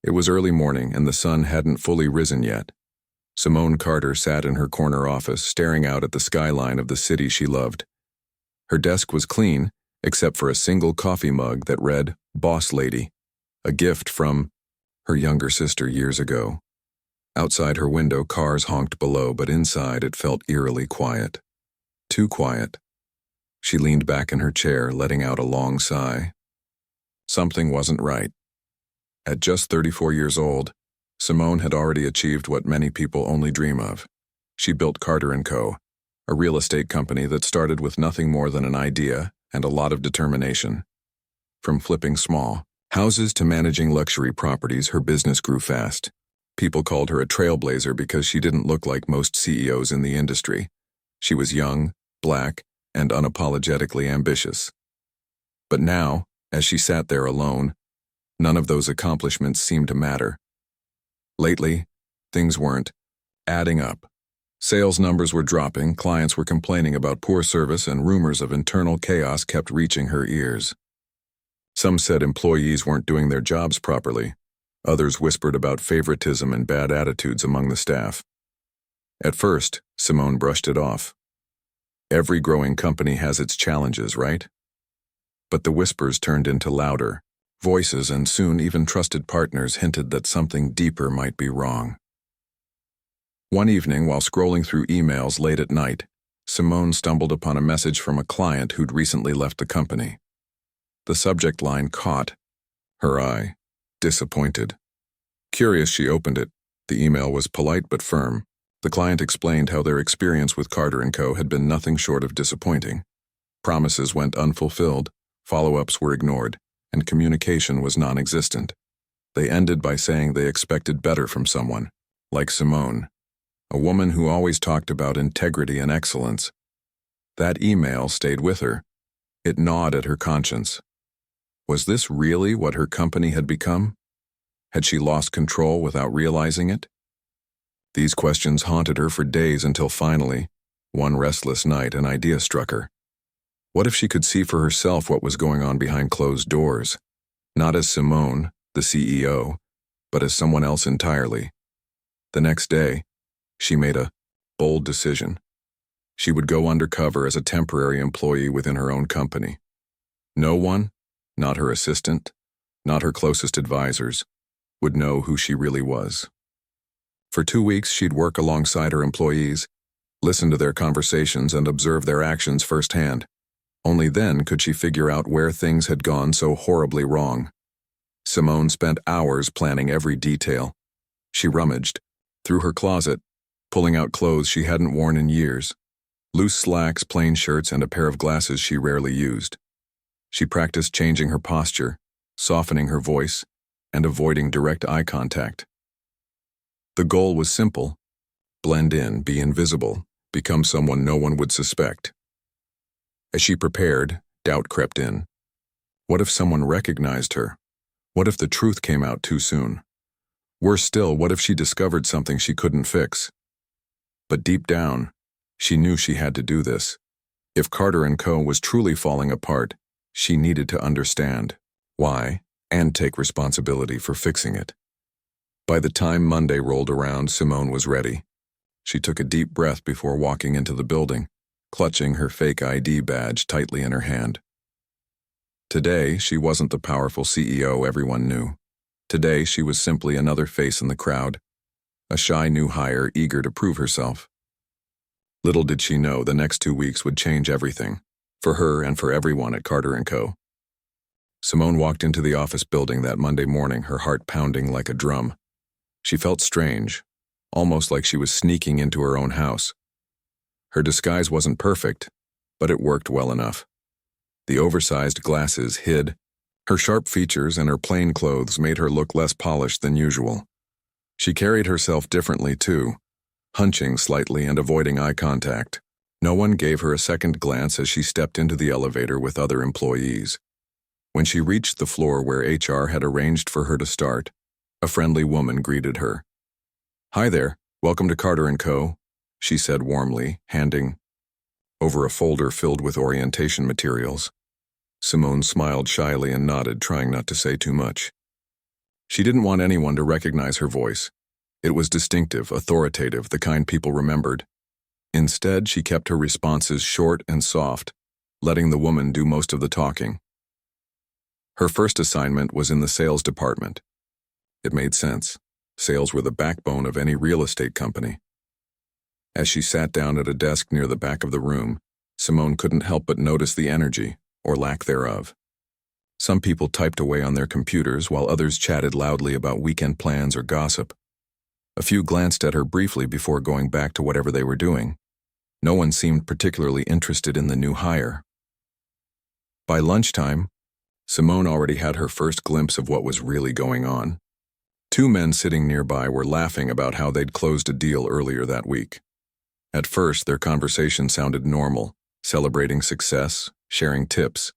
It was early morning and the sun hadn't fully risen yet. Simone Carter sat in her corner office, staring out at the skyline of the city she loved. Her desk was clean, except for a single coffee mug that read, "Boss Lady," a gift from her younger sister years ago. Outside her window, cars honked below, but inside it felt eerily quiet. Too quiet. She leaned back in her chair, letting out a long sigh. Something wasn't right. At just 34 years old, Simone had already achieved what many people only dream of. She built Carter & Co., a real estate company that started with nothing more than an idea and a lot of determination. From flipping small houses to managing luxury properties, her business grew fast. People called her a trailblazer because she didn't look like most CEOs in the industry. She was young, black, and unapologetically ambitious. But now, as she sat there alone, none of those accomplishments seemed to matter. Lately, things weren't adding up. Sales numbers were dropping, clients were complaining about poor service, and rumors of internal chaos kept reaching her ears. Some said employees weren't doing their jobs properly. Others whispered about favoritism and bad attitudes among the staff. At first, Simone brushed it off. Every growing company has its challenges, right? But the whispers turned into louder voices, and soon even trusted partners hinted that something deeper might be wrong. One evening, while scrolling through emails late at night, Simone stumbled upon a message from a client who'd recently left the company. The subject line caught her eye. Disappointed. Curious, she opened it. The email was polite but firm. The client explained how their experience with Carter & Co. had been nothing short of disappointing. Promises went unfulfilled, follow-ups were ignored, and communication was non-existent. They ended by saying they expected better from someone, like Simone, a woman who always talked about integrity and excellence. That email stayed with her. It gnawed at her conscience. Was this really what her company had become? Had she lost control without realizing it? These questions haunted her for days until finally, one restless night, an idea struck her. What if she could see for herself what was going on behind closed doors? Not as Simone, the CEO, but as someone else entirely. The next day, she made a bold decision. She would go undercover as a temporary employee within her own company. No one, not her assistant, not her closest advisors, would know who she really was. For 2 weeks, she'd work alongside her employees, listen to their conversations, and observe their actions firsthand. Only then could she figure out where things had gone so horribly wrong. Simone spent hours planning every detail. She rummaged through her closet, pulling out clothes she hadn't worn in years, loose slacks, plain shirts, and a pair of glasses she rarely used. She practiced changing her posture, softening her voice, and avoiding direct eye contact. The goal was simple: blend in, be invisible, become someone no one would suspect. As she prepared, doubt crept in. What if someone recognized her? What if the truth came out too soon? Worse still, what if she discovered something she couldn't fix? But deep down, she knew she had to do this. If Carter & Co. was truly falling apart, she needed to understand why and take responsibility for fixing it. By the time Monday rolled around, Simone was ready. She took a deep breath before walking into the building, clutching her fake ID badge tightly in her hand. Today, she wasn't the powerful CEO everyone knew. Today, she was simply another face in the crowd, a shy new hire eager to prove herself. Little did she know the next 2 weeks would change everything, for her and for everyone at Carter & Co. Simone walked into the office building that Monday morning, her heart pounding like a drum. She felt strange, almost like she was sneaking into her own house. Her disguise wasn't perfect, but it worked well enough. The oversized glasses hid her sharp features, and her plain clothes made her look less polished than usual. She carried herself differently too, hunching slightly and avoiding eye contact. No one gave her a second glance as she stepped into the elevator with other employees. When she reached the floor where HR had arranged for her to start, a friendly woman greeted her. "Hi there, welcome to Carter & Co.," she said warmly, handing over a folder filled with orientation materials. Simone smiled shyly and nodded, trying not to say too much. She didn't want anyone to recognize her voice. It was distinctive, authoritative, the kind people remembered. Instead, she kept her responses short and soft, letting the woman do most of the talking. Her first assignment was in the sales department. It made sense. Sales were the backbone of any real estate company. As she sat down at a desk near the back of the room, Simone couldn't help but notice the energy, or lack thereof. Some people typed away on their computers while others chatted loudly about weekend plans or gossip. A few glanced at her briefly before going back to whatever they were doing. No one seemed particularly interested in the new hire. By lunchtime, Simone already had her first glimpse of what was really going on. Two men sitting nearby were laughing about how they'd closed a deal earlier that week. At first, their conversation sounded normal, celebrating success, sharing tips.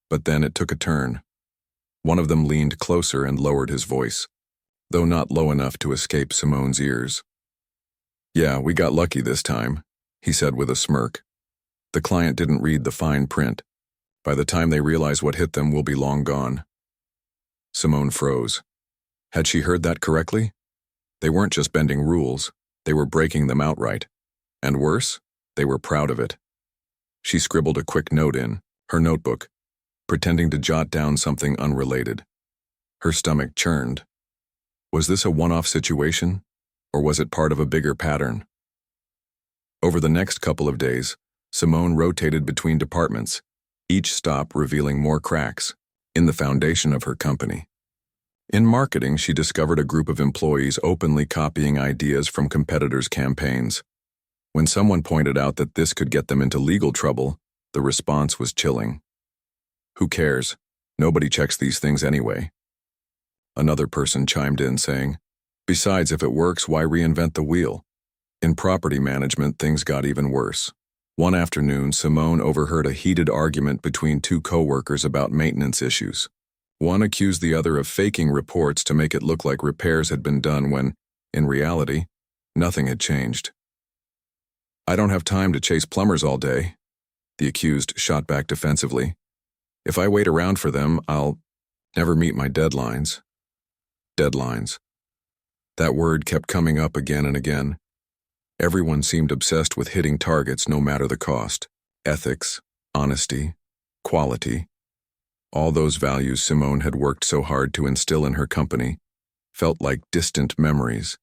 But then it took a turn. One of them leaned closer and lowered his voice, though not low enough to escape Simone's ears. "Yeah, we got lucky this time," he said with a smirk. "The client didn't read the fine print. By the time they realize what hit them, we'll be long gone." Simone froze. Had she heard that correctly? They weren't just bending rules, they were breaking them outright. And worse, they were proud of it. She scribbled a quick note in her notebook, pretending to jot down something unrelated. Her stomach churned. Was this a one-off situation, or was it part of a bigger pattern? Over the next couple of days, Simone rotated between departments, each stop revealing more cracks in the foundation of her company. In marketing, she discovered a group of employees openly copying ideas from competitors' campaigns. When someone pointed out that this could get them into legal trouble, the response was chilling. "Who cares? Nobody checks these things anyway." Another person chimed in saying, "Besides, if it works, why reinvent the wheel?" In property management, things got even worse. One afternoon, Simone overheard a heated argument between two coworkers about maintenance issues. One accused the other of faking reports to make it look like repairs had been done when, in reality, nothing had changed. "I don't have time to chase plumbers all day," the accused shot back defensively. "If I wait around for them, I'll never meet my deadlines." Deadlines. That word kept coming up again and again. Everyone seemed obsessed with hitting targets no matter the cost. Ethics, honesty, quality. All those values Simone had worked so hard to instill in her company felt like distant memories.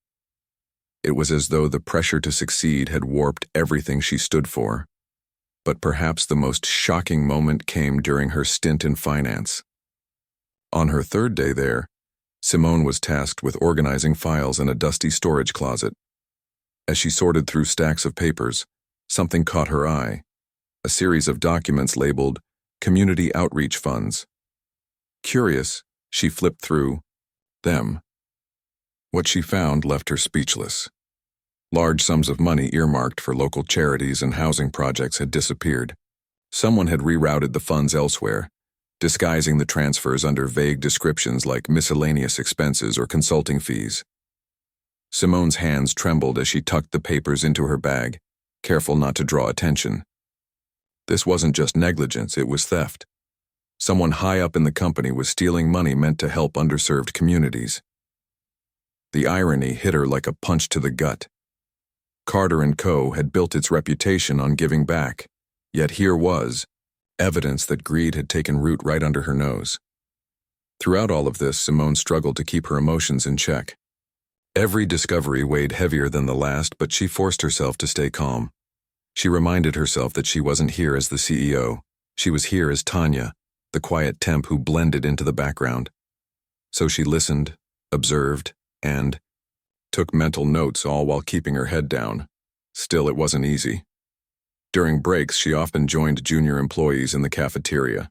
It was as though the pressure to succeed had warped everything she stood for. But perhaps the most shocking moment came during her stint in finance. On her third day there, Simone was tasked with organizing files in a dusty storage closet. As she sorted through stacks of papers, something caught her eye: a series of documents labeled Community Outreach Funds. Curious, she flipped through them. What she found left her speechless. Large sums of money earmarked for local charities and housing projects had disappeared. Someone had rerouted the funds elsewhere, disguising the transfers under vague descriptions like miscellaneous expenses or consulting fees. Simone's hands trembled as she tucked the papers into her bag, careful not to draw attention. This wasn't just negligence, it was theft. Someone high up in the company was stealing money meant to help underserved communities. The irony hit her like a punch to the gut. Carter & Co. had built its reputation on giving back, yet here was evidence that greed had taken root right under her nose. Throughout all of this, Simone struggled to keep her emotions in check. Every discovery weighed heavier than the last, but she forced herself to stay calm. She reminded herself that she wasn't here as the CEO. She was here as Tanya, the quiet temp who blended into the background. So she listened, observed, and took mental notes, all while keeping her head down. Still, it wasn't easy. During breaks, she often joined junior employees in the cafeteria.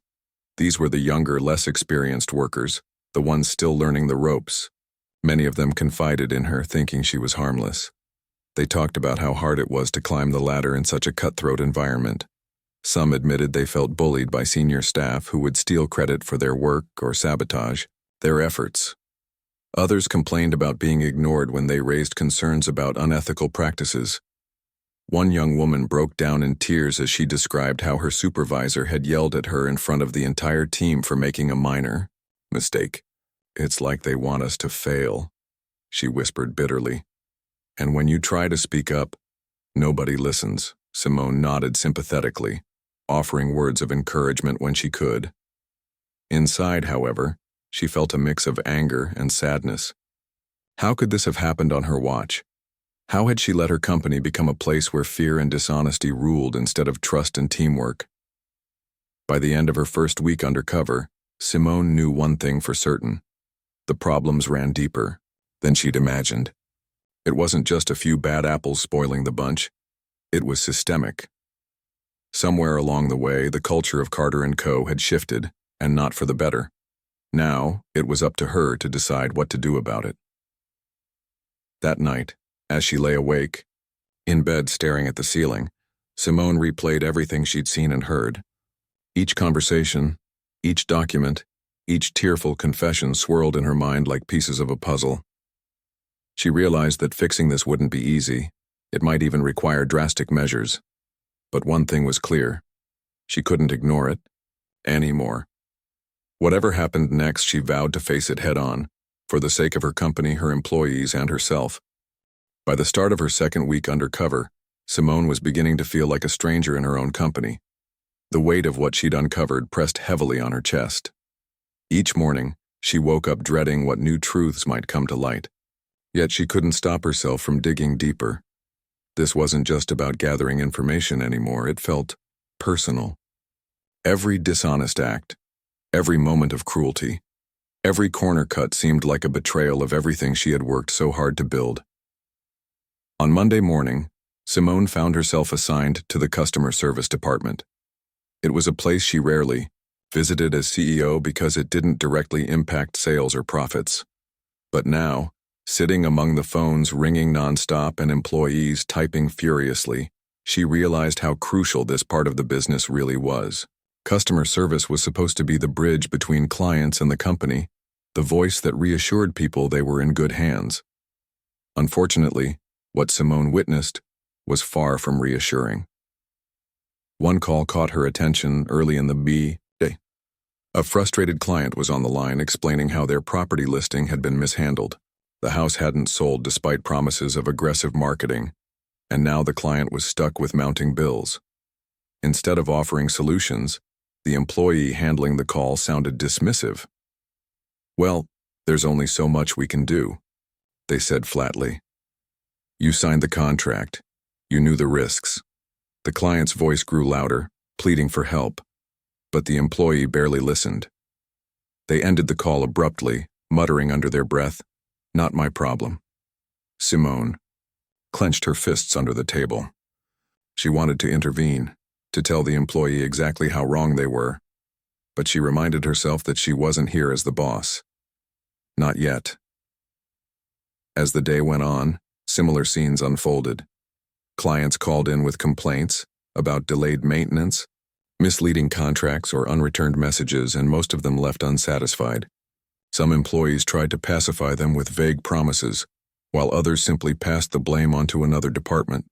These were the younger, less experienced workers, the ones still learning the ropes. Many of them confided in her, thinking she was harmless. They talked about how hard it was to climb the ladder in such a cutthroat environment. Some admitted they felt bullied by senior staff who would steal credit for their work or sabotage their efforts. Others complained about being ignored when they raised concerns about unethical practices. One young woman broke down in tears as she described how her supervisor had yelled at her in front of the entire team for making a minor mistake. It's like they want us to fail, she whispered bitterly. And when you try to speak up, nobody listens. Simone nodded sympathetically, offering words of encouragement when she could. Inside, however, she felt a mix of anger and sadness. How could this have happened on her watch? How had she let her company become a place where fear and dishonesty ruled instead of trust and teamwork? By the end of her first week undercover, Simone knew one thing for certain. The problems ran deeper than she'd imagined. It wasn't just a few bad apples spoiling the bunch. It was systemic. Somewhere along the way, the culture of Carter & Co. had shifted, and not for the better. Now, it was up to her to decide what to do about it. That night, as she lay awake, in bed staring at the ceiling, Simone replayed everything she'd seen and heard. Each conversation, each document, each tearful confession swirled in her mind like pieces of a puzzle. She realized that fixing this wouldn't be easy. It might even require drastic measures. But one thing was clear. She couldn't ignore it anymore. Whatever happened next, she vowed to face it head-on, for the sake of her company, her employees, and herself. By the start of her second week undercover, Simone was beginning to feel like a stranger in her own company. The weight of what she'd uncovered pressed heavily on her chest. Each morning, she woke up dreading what new truths might come to light. Yet she couldn't stop herself from digging deeper. This wasn't just about gathering information anymore, it felt personal. Every dishonest act, every moment of cruelty, every corner cut seemed like a betrayal of everything she had worked so hard to build. On Monday morning, Simone found herself assigned to the customer service department. It was a place she rarely visited as CEO because it didn't directly impact sales or profits. But now, sitting among the phones ringing nonstop and employees typing furiously, she realized how crucial this part of the business really was. Customer service was supposed to be the bridge between clients and the company, the voice that reassured people they were in good hands. Unfortunately, what Simone witnessed was far from reassuring. One call caught her attention early in the day. A frustrated client was on the line explaining how their property listing had been mishandled. The house hadn't sold despite promises of aggressive marketing, and now the client was stuck with mounting bills. Instead of offering solutions, the employee handling the call sounded dismissive. "Well, there's only so much we can do," they said flatly. "You signed the contract. You knew the risks." The client's voice grew louder, pleading for help, but the employee barely listened. They ended the call abruptly, muttering under their breath, "Not my problem." Simone clenched her fists under the table. She wanted to intervene, to tell the employee exactly how wrong they were, but she reminded herself that she wasn't here as the boss. Not yet. As the day went on, similar scenes unfolded. Clients called in with complaints about delayed maintenance, misleading contracts, or unreturned messages, and most of them left unsatisfied. Some employees tried to pacify them with vague promises, while others simply passed the blame onto another department.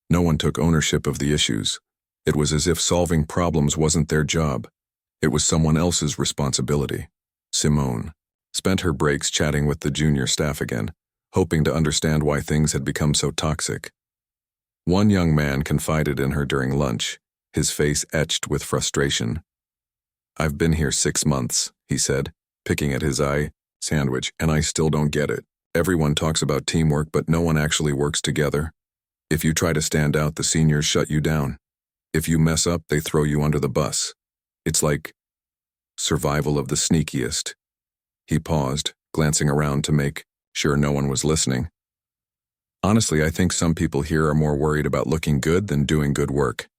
No one took ownership of the issues. It was as if solving problems wasn't their job. It was someone else's responsibility. Simone spent her breaks chatting with the junior staff again, hoping to understand why things had become so toxic. One young man confided in her during lunch, his face etched with frustration. "I've been here 6 months, he said, picking at his sandwich, "and I still don't get it. Everyone talks about teamwork, but no one actually works together. If you try to stand out, the seniors shut you down. If you mess up, they throw you under the bus. It's like survival of the sneakiest." He paused, glancing around to make sure no one was listening. "Honestly, I think some people here are more worried about looking good than doing good work.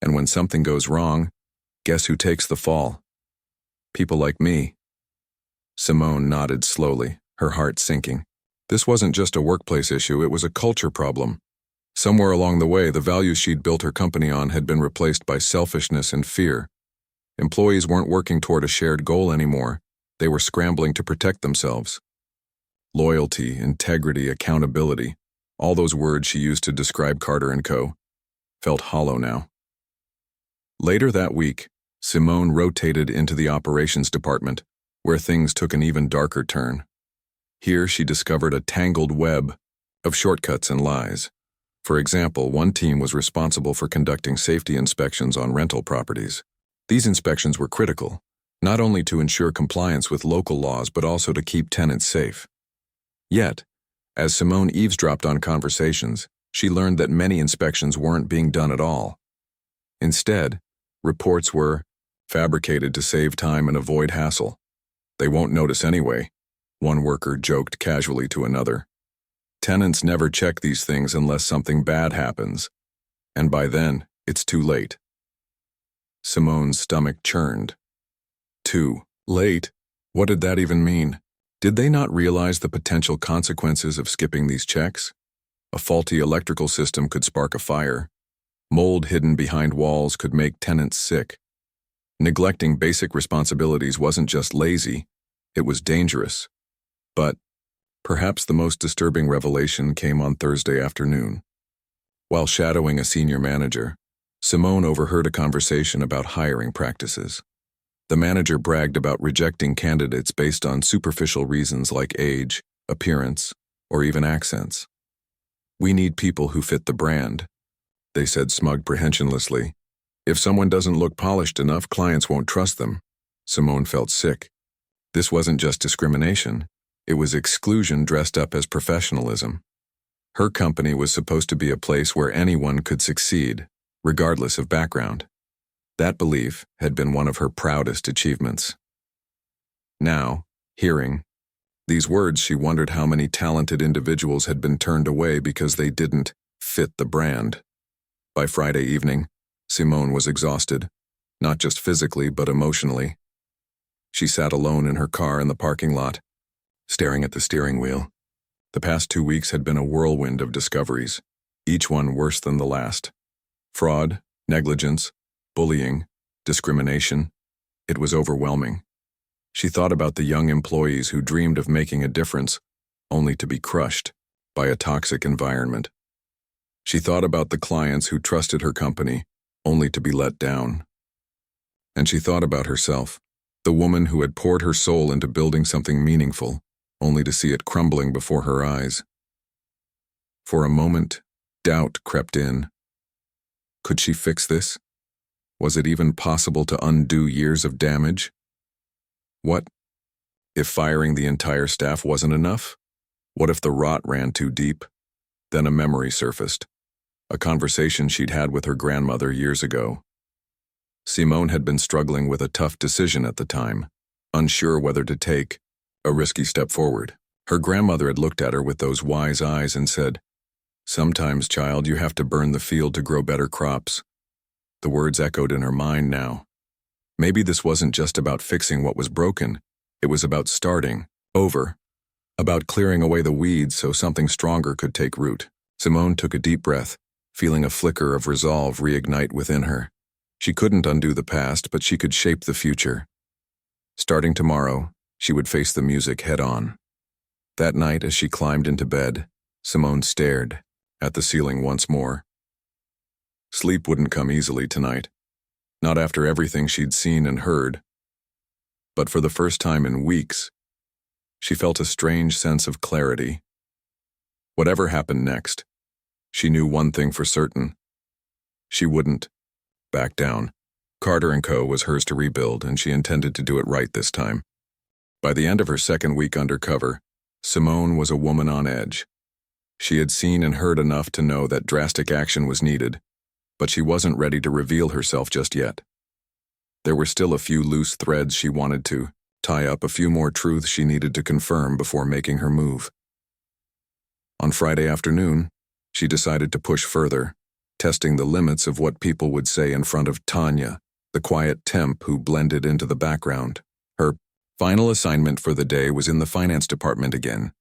And when something goes wrong, guess who takes the fall? People like me." Simone nodded slowly, her heart sinking. This wasn't just a workplace issue, it was a culture problem. Somewhere along the way, the values she'd built her company on had been replaced by selfishness and fear. Employees weren't working toward a shared goal anymore. They were scrambling to protect themselves. Loyalty, integrity, accountability, all those words she used to describe Carter & Co. felt hollow now. Later that week, Simone rotated into the operations department, where things took an even darker turn. Here she discovered a tangled web of shortcuts and lies. For example, one team was responsible for conducting safety inspections on rental properties. These inspections were critical, not only to ensure compliance with local laws but also to keep tenants safe. Yet, as Simone eavesdropped on conversations, she learned that many inspections weren't being done at all. Instead, reports were fabricated to save time and avoid hassle. "They won't notice anyway," one worker joked casually to another. "Tenants never check these things unless something bad happens, and by then, it's too late." Simone's stomach churned. Too late? What did that even mean? Did they not realize the potential consequences of skipping these checks? A faulty electrical system could spark a fire. Mold hidden behind walls could make tenants sick. Neglecting basic responsibilities wasn't just lazy, it was dangerous. But perhaps the most disturbing revelation came on Thursday afternoon. While shadowing a senior manager, Simone overheard a conversation about hiring practices. The manager bragged about rejecting candidates based on superficial reasons like age, appearance, or even accents. "We need people who fit the brand," they said smug-prehensionlessly. "If someone doesn't look polished enough, clients won't trust them." Simone felt sick. This wasn't just discrimination. It was exclusion dressed up as professionalism. Her company was supposed to be a place where anyone could succeed, regardless of background. That belief had been one of her proudest achievements. Now, hearing these words, she wondered how many talented individuals had been turned away because they didn't fit the brand. By Friday evening, Simone was exhausted, not just physically but emotionally. She sat alone in her car in the parking lot, staring at the steering wheel. The past 2 weeks had been a whirlwind of discoveries, each one worse than the last. Fraud, negligence, bullying, discrimination. It was overwhelming. She thought about the young employees who dreamed of making a difference, only to be crushed by a toxic environment. She thought about the clients who trusted her company, only to be let down. And she thought about herself, the woman who had poured her soul into building something meaningful, only to see it crumbling before her eyes. For a moment, doubt crept in. Could she fix this? Was it even possible to undo years of damage? What if firing the entire staff wasn't enough? What if the rot ran too deep? Then a memory surfaced, a conversation she'd had with her grandmother years ago. Simone had been struggling with a tough decision at the time, unsure whether to take a risky step forward. Her grandmother had looked at her with those wise eyes and said, "Sometimes, child, you have to burn the field to grow better crops." The words echoed in her mind now. Maybe this wasn't just about fixing what was broken, it was about starting over, about clearing away the weeds so something stronger could take root. Simone took a deep breath, feeling a flicker of resolve reignite within her. She couldn't undo the past, but she could shape the future. Starting tomorrow, she would face the music head-on. That night, as she climbed into bed, Simone stared at the ceiling once more. Sleep wouldn't come easily tonight, not after everything she'd seen and heard. But for the first time in weeks, she felt a strange sense of clarity. Whatever happened next, she knew one thing for certain. She wouldn't back down. Carter & Co. was hers to rebuild, and she intended to do it right this time. By the end of her second week undercover, Simone was a woman on edge. She had seen and heard enough to know that drastic action was needed, but she wasn't ready to reveal herself just yet. There were still a few loose threads she wanted to tie up, a few more truths she needed to confirm before making her move. On Friday afternoon, she decided to push further, testing the limits of what people would say in front of Tanya, the quiet temp who blended into the background. Her final assignment for the day was in the finance department again,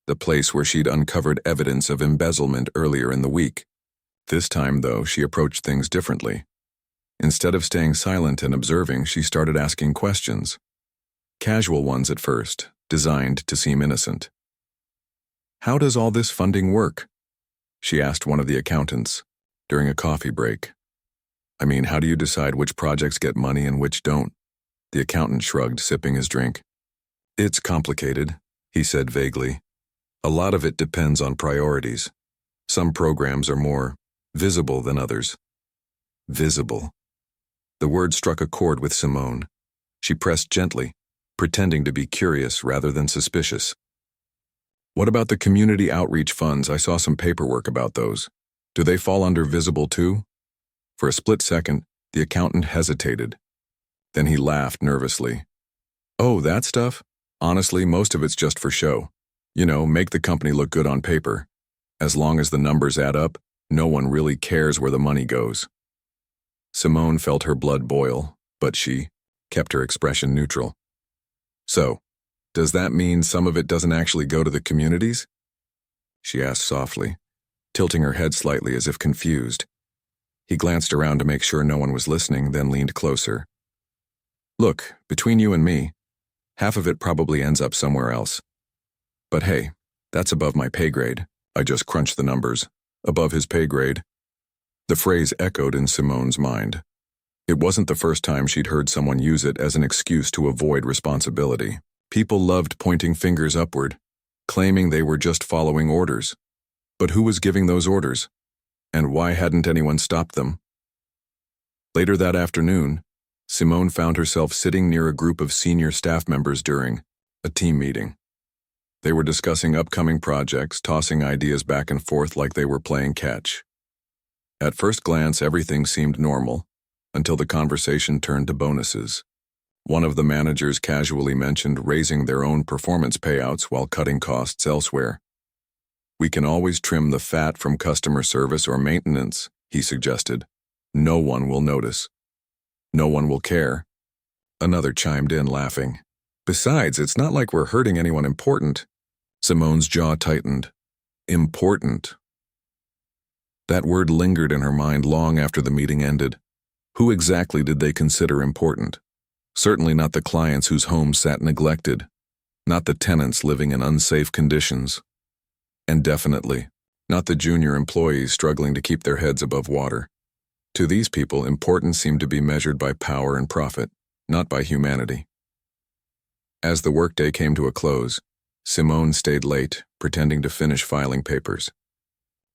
the place where she'd uncovered evidence of embezzlement earlier in the week. This time, though, she approached things differently. Instead of staying silent and observing, she started asking questions. Casual ones at first, designed to seem innocent. "How does all this funding work?" she asked one of the accountants during a coffee break. "I mean, how do you decide which projects get money and which don't?" The accountant shrugged, sipping his drink. It's complicated, he said vaguely. A lot of it depends on priorities. Some programs are more visible than others. Visible. The word struck a chord with Simone. She pressed gently, pretending to be curious rather than suspicious. What about the community outreach funds? I saw some paperwork about those. Do they fall under visible too? For a split second, the accountant hesitated. Then he laughed nervously. Oh, that stuff? Honestly, most of it's just for show. You know, make the company look good on paper. As long as the numbers add up, no one really cares where the money goes. Simone felt her blood boil, but she kept her expression neutral. So, does that mean some of it doesn't actually go to the communities? She asked softly, tilting her head slightly as if confused. He glanced around to make sure no one was listening, then leaned closer. Look, between you and me, half of it probably ends up somewhere else. But hey, that's above my pay grade. I just crunched the numbers. Above his pay grade. The phrase echoed in Simone's mind. It wasn't the first time she'd heard someone use it as an excuse to avoid responsibility. People loved pointing fingers upward, claiming they were just following orders. But who was giving those orders? And why hadn't anyone stopped them? Later that afternoon, Simone found herself sitting near a group of senior staff members during a team meeting. They were discussing upcoming projects, tossing ideas back and forth like they were playing catch. At first glance, everything seemed normal, until the conversation turned to bonuses. One of the managers casually mentioned raising their own performance payouts while cutting costs elsewhere. We can always trim the fat from customer service or maintenance, he suggested. No one will notice. No one will care. Another chimed in, laughing. Besides, it's not like we're hurting anyone important. Simone's jaw tightened. Important. That word lingered in her mind long after the meeting ended. Who exactly did they consider important? Certainly not the clients whose homes sat neglected, not the tenants living in unsafe conditions, and definitely not the junior employees struggling to keep their heads above water. To these people, importance seemed to be measured by power and profit, not by humanity. As the workday came to a close, Simone stayed late, pretending to finish filing papers.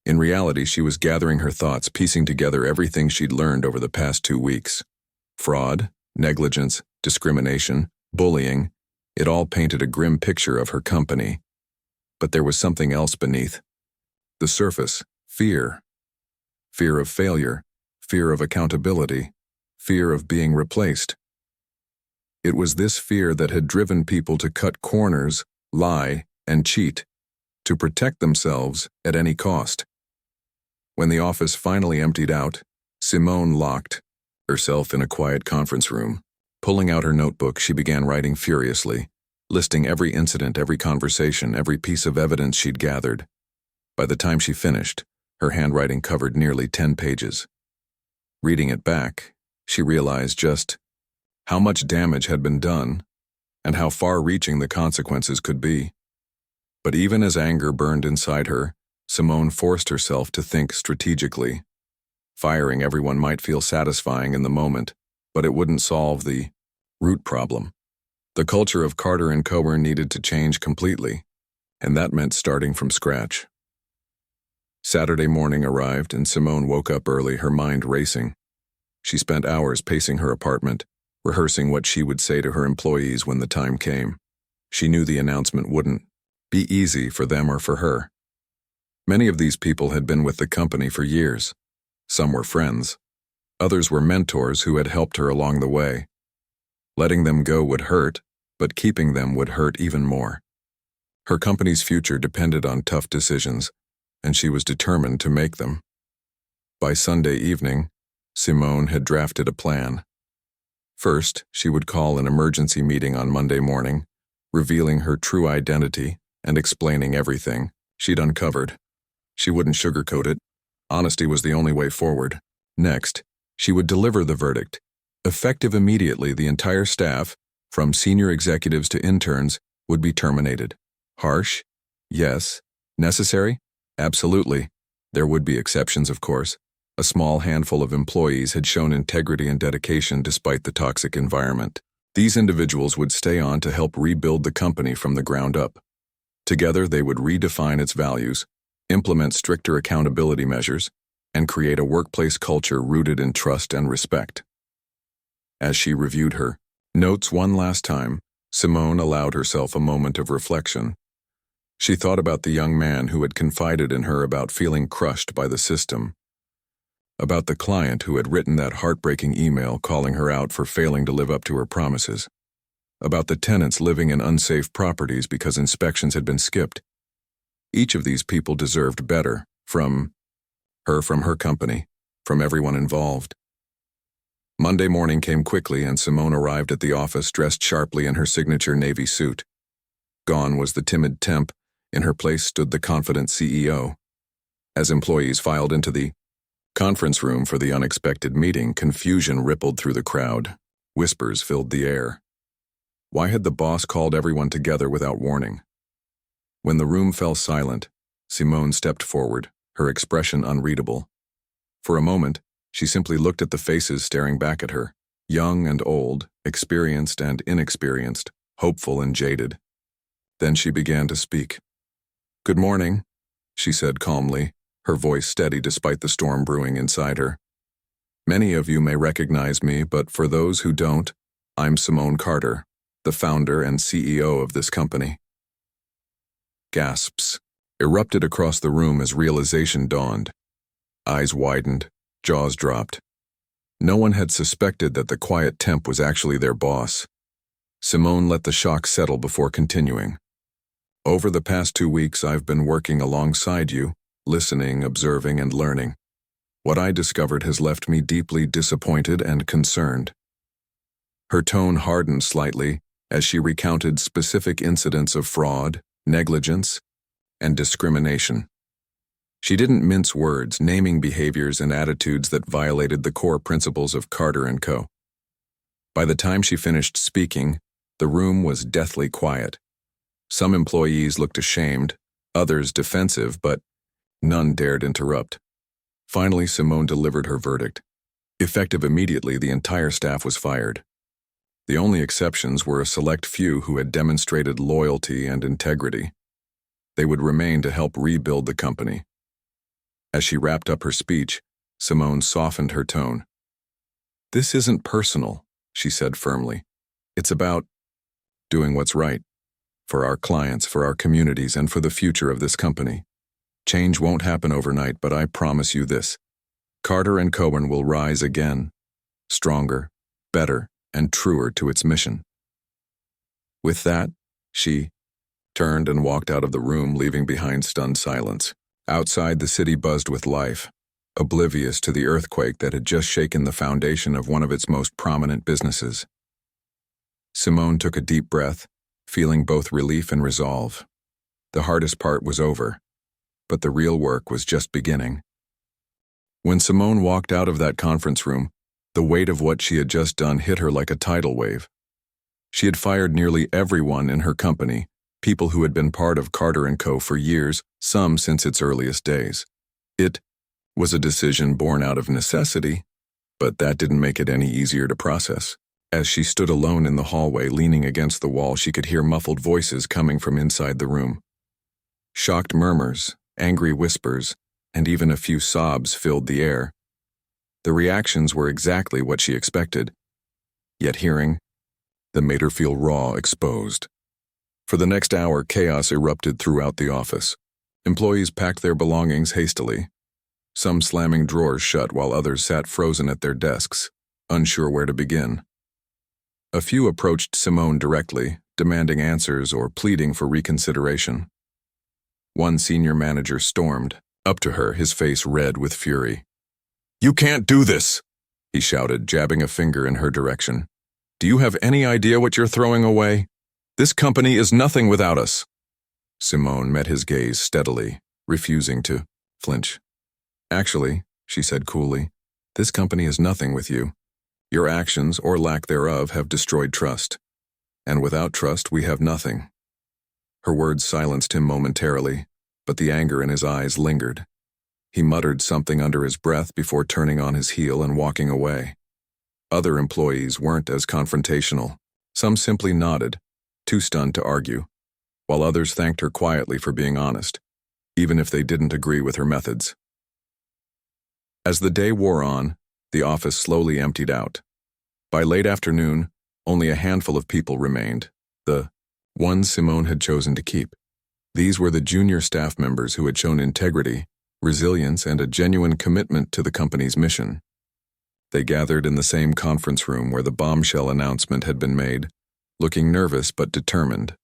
In reality, she was gathering her thoughts, piecing together everything she'd learned over the past 2 weeks. Fraud, negligence, discrimination, bullying, it all painted a grim picture of her company. But there was something else beneath. The surface, fear. Fear of failure, fear of accountability, fear of being replaced. It was this fear that had driven people to cut corners, lie, and cheat, to protect themselves at any cost. When the office finally emptied out, Simone locked herself in a quiet conference room. Pulling out her notebook, she began writing furiously, listing every incident, every conversation, every piece of evidence she'd gathered. By the time she finished, her handwriting covered nearly 10 pages. Reading it back, she realized just how much damage had been done and how far-reaching the consequences could be. But even as anger burned inside her, Simone forced herself to think strategically. Firing everyone might feel satisfying in the moment, but it wouldn't solve the root problem. The culture of Carter & Cohen needed to change completely, and that meant starting from scratch. Saturday morning arrived, and Simone woke up early, her mind racing. She spent hours pacing her apartment, rehearsing what she would say to her employees when the time came. She knew the announcement wouldn't be easy for them or for her. Many of these people had been with the company for years. Some were friends. Others were mentors who had helped her along the way. Letting them go would hurt, but keeping them would hurt even more. Her company's future depended on tough decisions, and she was determined to make them. By Sunday evening, Simone had drafted a plan. First, she would call an emergency meeting on Monday morning, revealing her true identity and explaining everything she'd uncovered. She wouldn't sugarcoat it. Honesty was the only way forward. Next, she would deliver the verdict. Effective immediately, the entire staff, from senior executives to interns, would be terminated. Harsh? Yes. Necessary? Absolutely. There would be exceptions, of course. A small handful of employees had shown integrity and dedication despite the toxic environment. These individuals would stay on to help rebuild the company from the ground up. Together, they would redefine its values, implement stricter accountability measures, and create a workplace culture rooted in trust and respect. As she reviewed her notes one last time, Simone allowed herself a moment of reflection. She thought about the young man who had confided in her about feeling crushed by the system, about the client who had written that heartbreaking email calling her out for failing to live up to her promises, about the tenants living in unsafe properties because inspections had been skipped. Each of these people deserved better from her company, from everyone involved. Monday morning came quickly and Simone arrived at the office dressed sharply in her signature navy suit. Gone was the timid temp. In her place stood the confident CEO. As employees filed into the conference room for the unexpected meeting, confusion rippled through the crowd. Whispers filled the air. Why had the boss called everyone together without warning? When the room fell silent, Simone stepped forward, her expression unreadable. For a moment, she simply looked at the faces staring back at her, young and old, experienced and inexperienced, hopeful and jaded. Then she began to speak. "Good morning," she said calmly, her voice steady despite the storm brewing inside her. "Many of you may recognize me, but for those who don't, I'm Simone Carter, the founder and CEO of this company." Gasps erupted across the room as realization dawned. Eyes widened, jaws dropped. No one had suspected that the quiet temp was actually their boss. Simone let the shock settle before continuing. "Over the past 2 weeks, I've been working alongside you, listening, observing, and learning. What I discovered has left me deeply disappointed and concerned." Her tone hardened slightly as she recounted specific incidents of fraud, negligence, and discrimination. She didn't mince words, naming behaviors and attitudes that violated the core principles of Carter & Co. By the time she finished speaking, the room was deathly quiet. Some employees looked ashamed, others defensive, but none dared interrupt. Finally, Simone delivered her verdict. Effective immediately, the entire staff was fired. The only exceptions were a select few who had demonstrated loyalty and integrity. They would remain to help rebuild the company. As she wrapped up her speech, Simone softened her tone. "This isn't personal," she said firmly. "It's about doing what's right. For our clients, for our communities, and for the future of this company. Change won't happen overnight, but I promise you this. Carter & Cohen will rise again, stronger, better, and truer to its mission." With that, she turned and walked out of the room, leaving behind stunned silence. Outside, the city buzzed with life, oblivious to the earthquake that had just shaken the foundation of one of its most prominent businesses. Simone took a deep breath, feeling both relief and resolve. The hardest part was over, but the real work was just beginning. When Simone walked out of that conference room, the weight of what she had just done hit her like a tidal wave. She had fired nearly everyone in her company, people who had been part of Carter & Co. for years, some since its earliest days. It was a decision born out of necessity, but that didn't make it any easier to process. As she stood alone in the hallway, leaning against the wall, she could hear muffled voices coming from inside the room. Shocked murmurs, angry whispers, and even a few sobs filled the air. The reactions were exactly what she expected, yet hearing them made her feel raw, exposed. For the next hour, chaos erupted throughout the office. Employees packed their belongings hastily, some slamming drawers shut while others sat frozen at their desks, unsure where to begin. A few approached Simone directly, demanding answers or pleading for reconsideration. One senior manager stormed up to her, his face red with fury. "You can't do this," he shouted, jabbing a finger in her direction. "Do you have any idea what you're throwing away? This company is nothing without us." Simone met his gaze steadily, refusing to flinch. "Actually," she said coolly, "this company is nothing with you. Your actions, or lack thereof, have destroyed trust. And without trust, we have nothing." Her words silenced him momentarily, but the anger in his eyes lingered. He muttered something under his breath before turning on his heel and walking away. Other employees weren't as confrontational. Some simply nodded, too stunned to argue, while others thanked her quietly for being honest, even if they didn't agree with her methods. As the day wore on, the office slowly emptied out. By late afternoon, only a handful of people remained, the ones Simone had chosen to keep. These were the junior staff members who had shown integrity, resilience, and a genuine commitment to the company's mission. They gathered in the same conference room where the bombshell announcement had been made, looking nervous but determined.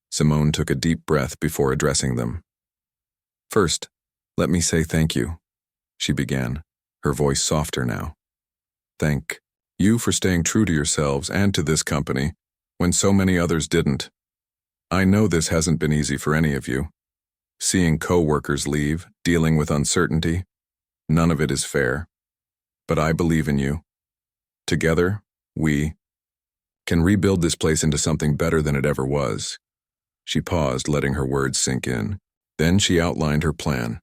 Simone took a deep breath before addressing them. "First, let me say thank you," she began, her voice softer now. "Thank you for staying true to yourselves and to this company when so many others didn't. I know this hasn't been easy for any of you. Seeing co-workers leave, dealing with uncertainty, none of it is fair. But I believe in you. Together, we can rebuild this place into something better than it ever was." She paused, letting her words sink in. Then she outlined her plan.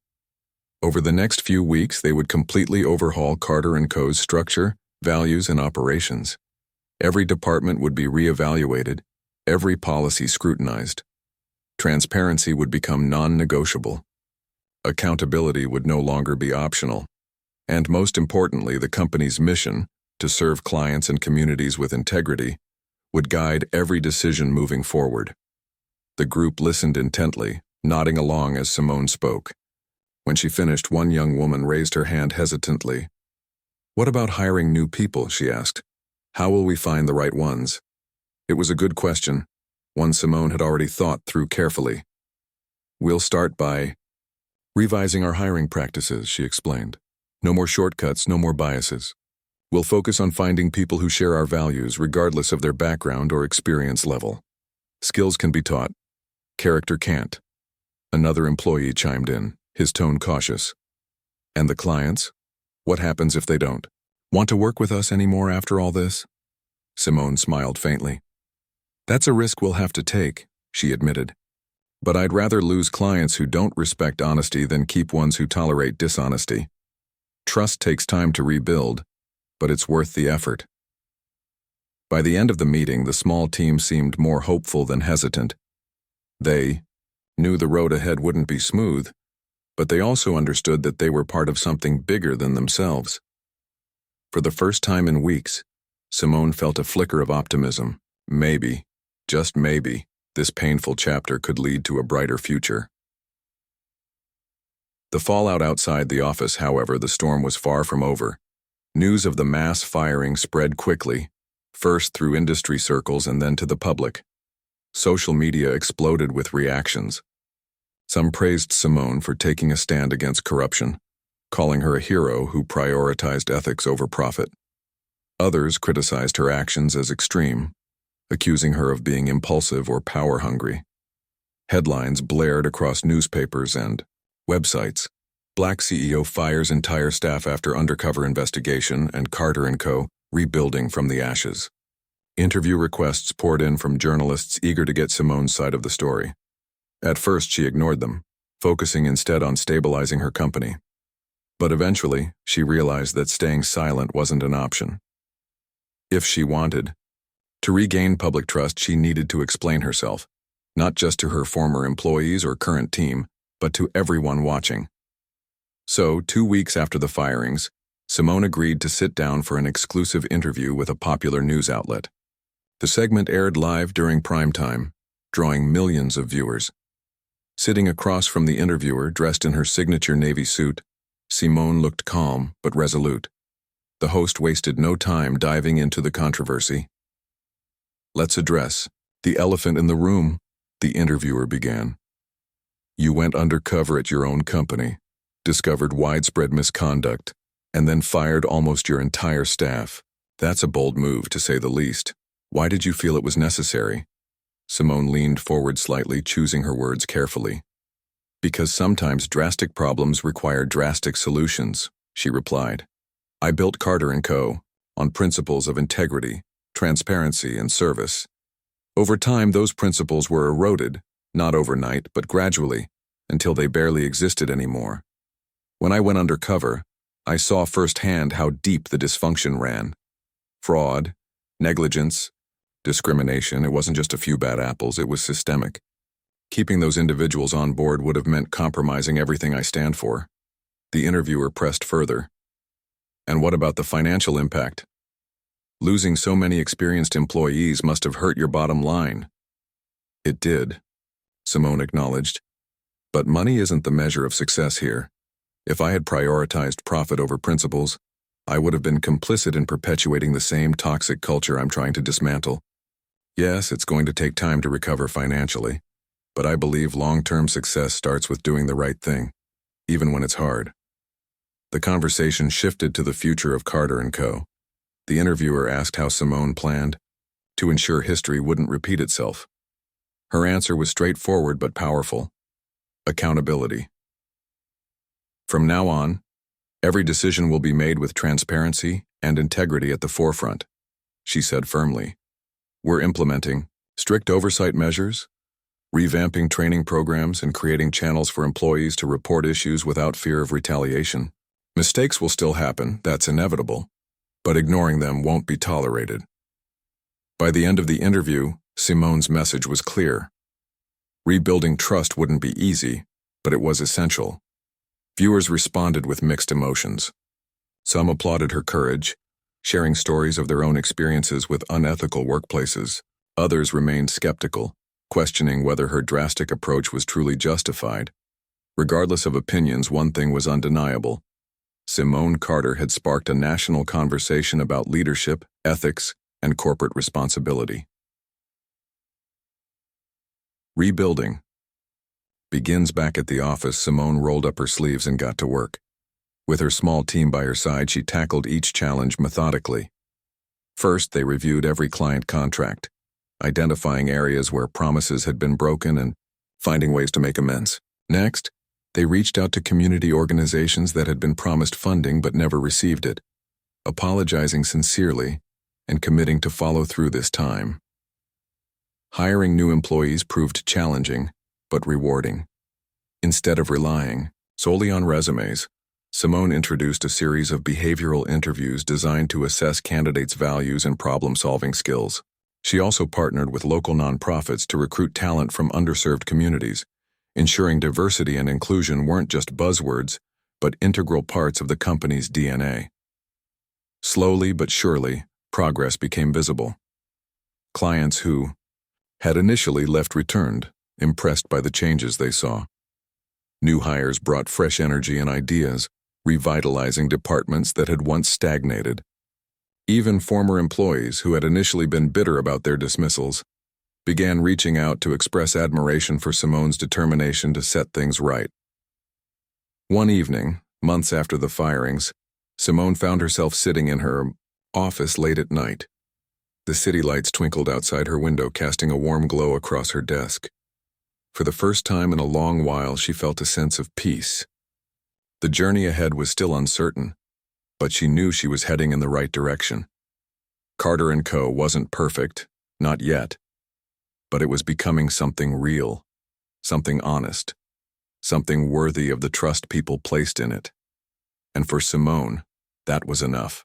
Over the next few weeks, they would completely overhaul Carter & Co.'s structure, values, and operations. Every department would be reevaluated, every policy scrutinized. Transparency would become non-negotiable. Accountability would no longer be optional. And most importantly, the company's mission, to serve clients and communities with integrity, would guide every decision moving forward. The group listened intently, nodding along as Simone spoke. When she finished, one young woman raised her hand hesitantly. "What about hiring new people?" she asked. "How will we find the right ones?" It was a good question, one Simone had already thought through carefully. "We'll start by revising our hiring practices," she explained. "No more shortcuts, no more biases. We'll focus on finding people who share our values regardless of their background or experience level. Skills can be taught. Character can't." Another employee chimed in, his tone cautious. "And the clients? What happens if they don't want to work with us anymore after all this?" Simone smiled faintly. "That's a risk we'll have to take," she admitted. "But I'd rather lose clients who don't respect honesty than keep ones who tolerate dishonesty. Trust takes time to rebuild, but it's worth the effort." By the end of the meeting, the small team seemed more hopeful than hesitant. They knew the road ahead wouldn't be smooth, but they also understood that they were part of something bigger than themselves. For the first time in weeks, Simone felt a flicker of optimism. Maybe, just maybe, this painful chapter could lead to a brighter future. The fallout outside the office, however, the storm was far from over. News of the mass firing spread quickly, first through industry circles and then to the public. Social media exploded with reactions. Some praised Simone for taking a stand against corruption, calling her a hero who prioritized ethics over profit. Others criticized her actions as extreme, accusing her of being impulsive or power-hungry. Headlines blared across newspapers and websites. Black CEO fires entire staff after undercover investigation, and Carter & Co. rebuilding from the ashes. Interview requests poured in from journalists eager to get Simone's side of the story. At first, she ignored them, focusing instead on stabilizing her company. But eventually, she realized that staying silent wasn't an option. If she wanted to regain public trust, she needed to explain herself, not just to her former employees or current team, but to everyone watching. So, 2 weeks after the firings, Simone agreed to sit down for an exclusive interview with a popular news outlet. The segment aired live during prime time, drawing millions of viewers. Sitting across from the interviewer, dressed in her signature navy suit, Simone looked calm but resolute. The host wasted no time diving into the controversy. "Let's address the elephant in the room," the interviewer began. "You went undercover at your own company, discovered widespread misconduct, and then fired almost your entire staff. That's a bold move, to say the least. Why did you feel it was necessary?" Simone leaned forward slightly, choosing her words carefully. "Because sometimes drastic problems require drastic solutions," she replied. "I built Carter & Co. on principles of integrity, transparency, and service. Over time, those principles were eroded, not overnight, but gradually, until they barely existed anymore. When I went undercover, I saw firsthand how deep the dysfunction ran. Fraud, negligence, Discrimination, it wasn't just a few bad apples, it was systemic. Keeping those individuals on board would have meant compromising everything I stand for. The interviewer pressed further. And what about the financial impact? Losing so many experienced employees must have hurt your bottom line. It did, Simone acknowledged. But money isn't the measure of success here. If I had prioritized profit over principles, I would have been complicit in perpetuating the same toxic culture I'm trying to dismantle. Yes, it's going to take time to recover financially, but I believe long-term success starts with doing the right thing, even when it's hard. The conversation shifted to the future of Carter & Co. The interviewer asked how Simone planned to ensure history wouldn't repeat itself. Her answer was straightforward but powerful. Accountability. From now on, every decision will be made with transparency and integrity at the forefront, she said firmly. We're implementing strict oversight measures, revamping training programs, and creating channels for employees to report issues without fear of retaliation. Mistakes will still happen, that's inevitable, but ignoring them won't be tolerated. By the end of the interview, Simone's message was clear. Rebuilding trust wouldn't be easy, but it was essential. Viewers responded with mixed emotions. Some applauded her courage, sharing stories of their own experiences with unethical workplaces. Others remained skeptical, questioning whether her drastic approach was truly justified. Regardless of opinions, one thing was undeniable. Simone Carter had sparked a national conversation about leadership, ethics, and corporate responsibility. Rebuilding begins back at the office. Simone rolled up her sleeves and got to work. With her small team by her side, she tackled each challenge methodically. First, they reviewed every client contract, identifying areas where promises had been broken and finding ways to make amends. Next, they reached out to community organizations that had been promised funding but never received it, apologizing sincerely and committing to follow through this time. Hiring new employees proved challenging but rewarding. Instead of relying solely on resumes, Simone introduced a series of behavioral interviews designed to assess candidates' values and problem-solving skills. She also partnered with local nonprofits to recruit talent from underserved communities, ensuring diversity and inclusion weren't just buzzwords, but integral parts of the company's DNA. Slowly but surely, progress became visible. Clients who had initially left returned, impressed by the changes they saw. New hires brought fresh energy and ideas, revitalizing departments that had once stagnated. Even former employees who had initially been bitter about their dismissals began reaching out to express admiration for Simone's determination to set things right. One evening, months after the firings, Simone found herself sitting in her office late at night. The city lights twinkled outside her window, casting a warm glow across her desk. For the first time in a long while, she felt a sense of peace. The journey ahead was still uncertain, but she knew she was heading in the right direction. Carter & Co. wasn't perfect, not yet, but it was becoming something real, something honest, something worthy of the trust people placed in it. And for Simone, that was enough.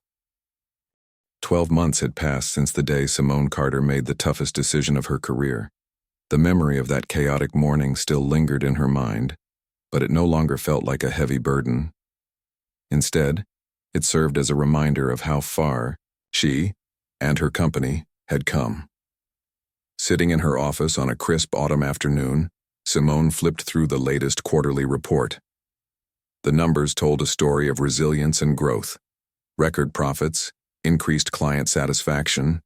12 months had passed since the day Simone Carter made the toughest decision of her career. The memory of that chaotic morning still lingered in her mind, but it no longer felt like a heavy burden. Instead, it served as a reminder of how far she and her company had come. Sitting in her office on a crisp autumn afternoon, Simone flipped through the latest quarterly report. The numbers told a story of resilience and growth, record profits, increased client satisfaction,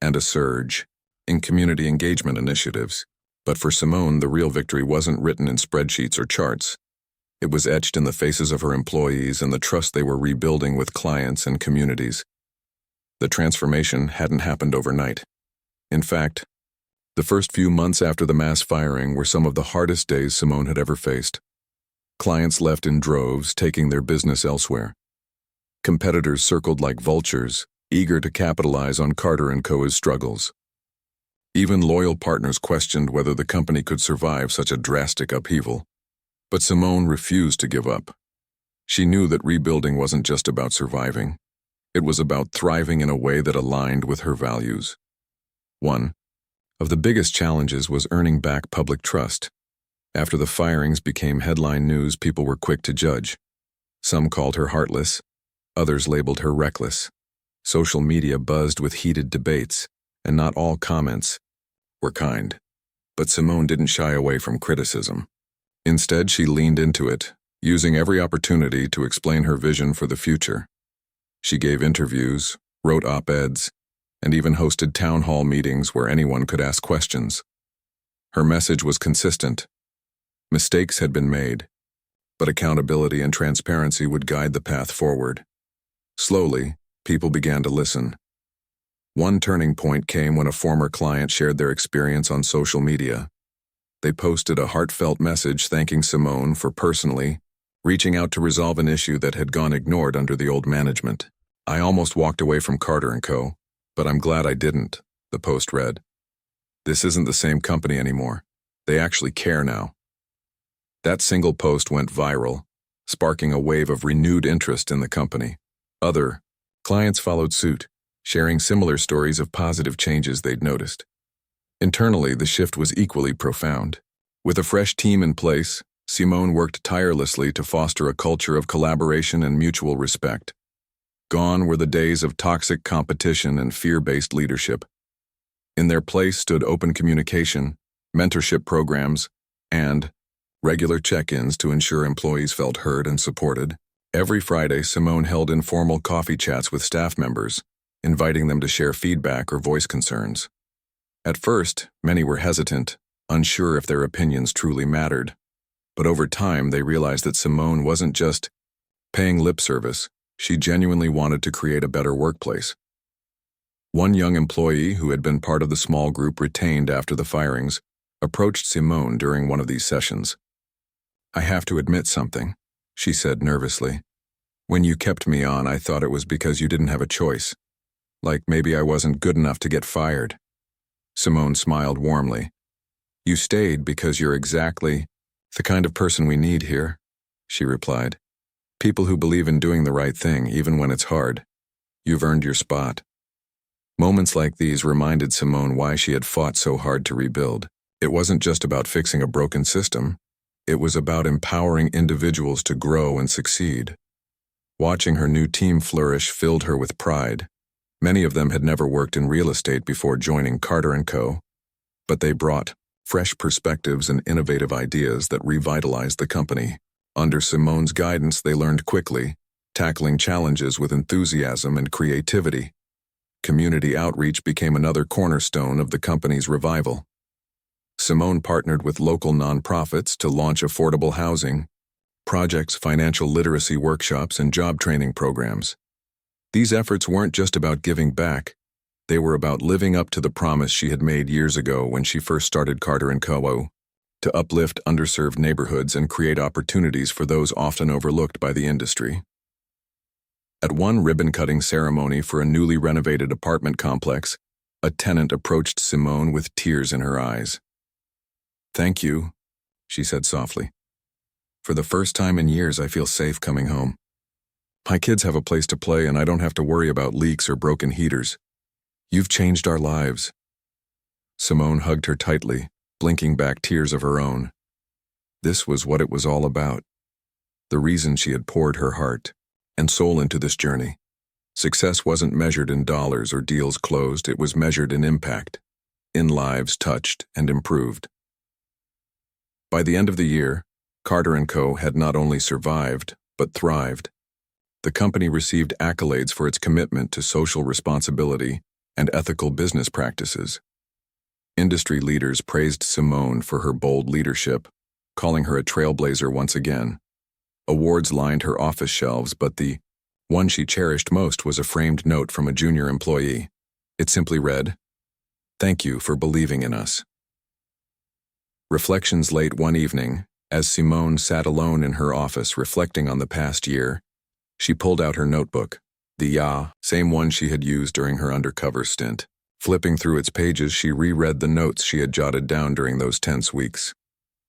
and a surge in community engagement initiatives. But for Simone, the real victory wasn't written in spreadsheets or charts. It was etched in the faces of her employees and the trust they were rebuilding with clients and communities. The transformation hadn't happened overnight. In fact, the first few months after the mass firing were some of the hardest days Simone had ever faced. Clients left in droves, taking their business elsewhere. Competitors circled like vultures, eager to capitalize on Carter & Co.'s struggles. Even loyal partners questioned whether the company could survive such a drastic upheaval. But Simone refused to give up. She knew that rebuilding wasn't just about surviving. It was about thriving in a way that aligned with her values. One of the biggest challenges was earning back public trust. After the firings became headline news, people were quick to judge. Some called her heartless, others labeled her reckless. Social media buzzed with heated debates, and not all comments were kind. But Simone didn't shy away from criticism. Instead, she leaned into it, using every opportunity to explain her vision for the future. She gave interviews, wrote op-eds, and even hosted town hall meetings where anyone could ask questions. Her message was consistent. Mistakes had been made, but accountability and transparency would guide the path forward. Slowly, people began to listen. One turning point came when a former client shared their experience on social media. They posted a heartfelt message thanking Simone for personally reaching out to resolve an issue that had gone ignored under the old management. "I almost walked away from Carter & Co., but I'm glad I didn't," the post read. "This isn't the same company anymore. They actually care now." That single post went viral, sparking a wave of renewed interest in the company. Other clients followed suit, sharing similar stories of positive changes they'd noticed. Internally, the shift was equally profound. With a fresh team in place, Simone worked tirelessly to foster a culture of collaboration and mutual respect. Gone were the days of toxic competition and fear-based leadership. In their place stood open communication, mentorship programs, and regular check-ins to ensure employees felt heard and supported. Every Friday, Simone held informal coffee chats with staff members, inviting them to share feedback or voice concerns. At first, many were hesitant, unsure if their opinions truly mattered. But over time, they realized that Simone wasn't just paying lip service. She genuinely wanted to create a better workplace. One young employee who had been part of the small group retained after the firings approached Simone during one of these sessions. "I have to admit something," she said nervously. "When you kept me on, I thought it was because you didn't have a choice. Like maybe I wasn't good enough to get fired." Simone smiled warmly. "You stayed because you're exactly the kind of person we need here," she replied. "People who believe in doing the right thing, even when it's hard. You've earned your spot." Moments like these reminded Simone why she had fought so hard to rebuild. It wasn't just about fixing a broken system. It was about empowering individuals to grow and succeed. Watching her new team flourish filled her with pride. Many of them had never worked in real estate before joining Carter & Co., but they brought fresh perspectives and innovative ideas that revitalized the company. Under Simone's guidance, they learned quickly, tackling challenges with enthusiasm and creativity. Community outreach became another cornerstone of the company's revival. Simone partnered with local nonprofits to launch affordable housing projects, financial literacy workshops, and job training programs. These efforts weren't just about giving back. They were about living up to the promise she had made years ago when she first started Carter & Co. to uplift underserved neighborhoods and create opportunities for those often overlooked by the industry. At one ribbon-cutting ceremony for a newly renovated apartment complex, a tenant approached Simone with tears in her eyes. "Thank you," she said softly. "For the first time in years, I feel safe coming home. My kids have a place to play and I don't have to worry about leaks or broken heaters. You've changed our lives." Simone hugged her tightly, blinking back tears of her own. This was what it was all about. The reason she had poured her heart and soul into this journey. Success wasn't measured in dollars or deals closed, it was measured in impact, in lives touched and improved. By the end of the year, Carter & Co. had not only survived, but thrived. The company received accolades for its commitment to social responsibility and ethical business practices. Industry leaders praised Simone for her bold leadership, calling her a trailblazer once again. Awards lined her office shelves, but the one she cherished most was a framed note from a junior employee. It simply read, "Thank you for believing in us." Reflections late one evening, as Simone sat alone in her office reflecting on the past year, she pulled out her notebook, the same one she had used during her undercover stint. Flipping through its pages, she reread the notes she had jotted down during those tense weeks.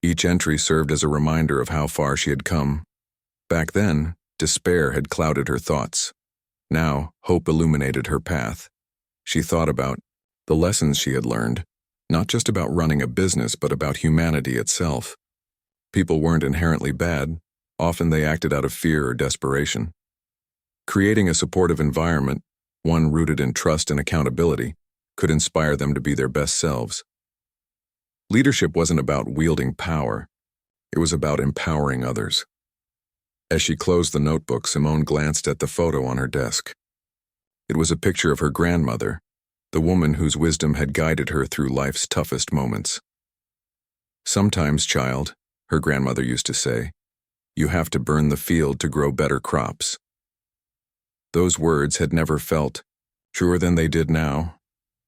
Each entry served as a reminder of how far she had come. Back then, despair had clouded her thoughts. Now, hope illuminated her path. She thought about The lessons she had learned, not just about running a business but about humanity itself. People weren't inherently bad, often they acted out of fear or desperation. Creating a supportive environment, one rooted in trust and accountability, could inspire them to be their best selves. Leadership wasn't about wielding power, it was about empowering others. As she closed the notebook, Simone glanced at the photo on her desk. It was a picture of her grandmother, the woman whose wisdom had guided her through life's toughest moments. "Sometimes, child," her grandmother used to say, "you have to burn the field to grow better crops." Those words had never felt truer than they did now.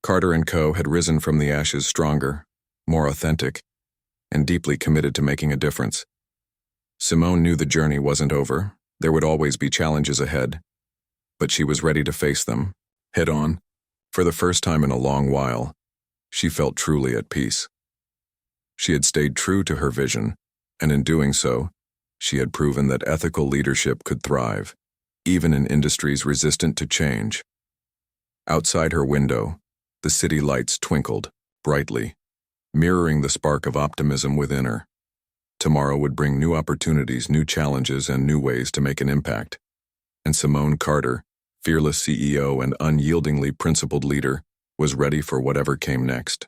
Carter & Co. had risen from the ashes stronger, more authentic, and deeply committed to making a difference. Simone knew the journey wasn't over. There would always be challenges ahead, but she was ready to face them, head on. For the first time in a long while, she felt truly at peace. She had stayed true to her vision, and in doing so, she had proven that ethical leadership could thrive, even in industries resistant to change. Outside her window, the city lights twinkled brightly, mirroring the spark of optimism within her. Tomorrow would bring new opportunities, new challenges, and new ways to make an impact. And Simone Carter, fearless CEO and unyieldingly principled leader, was ready for whatever came next.